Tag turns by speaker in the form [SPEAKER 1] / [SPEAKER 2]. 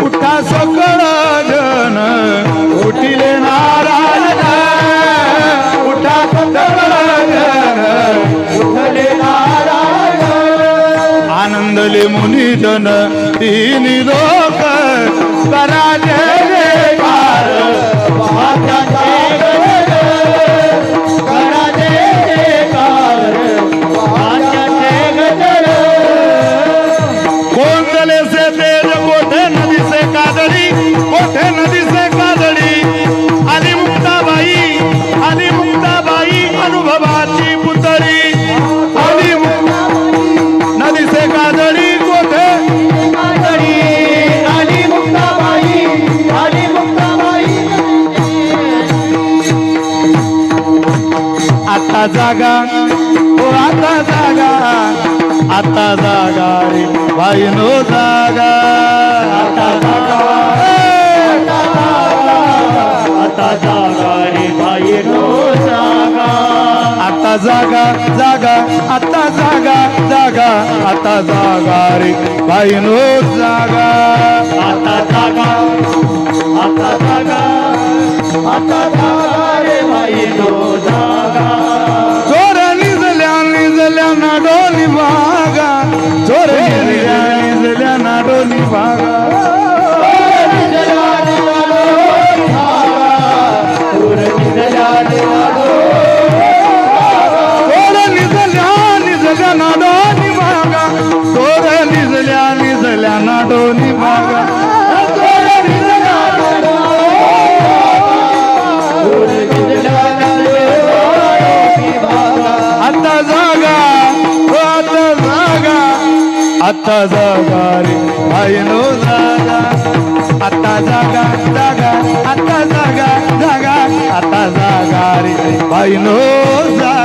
[SPEAKER 1] उठा सकळ जन उठिले नारायण उठा सकळ जन उठले नारायण आनंदले मुनी जन तिन्ही लोक करा जय जयकार महात्याचे गजर करा जय जयकार महात्याचे गजर कोंदले से तेज कोठे नदी से कादडी कोठे नदी से कादडी आली मुक्ताबाई अनुभवाची पुतळी आली नदी से कादडी कोठे कादडी आली मुक्ताबाई आता जागा हो आता जागा रे बाईनो जागा आता जागा रे बाईनो जागा आता जागा आता जागा रे बाईनो जागा आता जागा रे बाईनो जागा चोर निजल्या ना डोली भागा चोर निजल्या ना डोली भागा चोर निजल्या ना डोली भागा चोर निजल्या ना डोली भागा आता जागा रे बाईनो जागा आता जागा आता जागा रे बाईनो जागा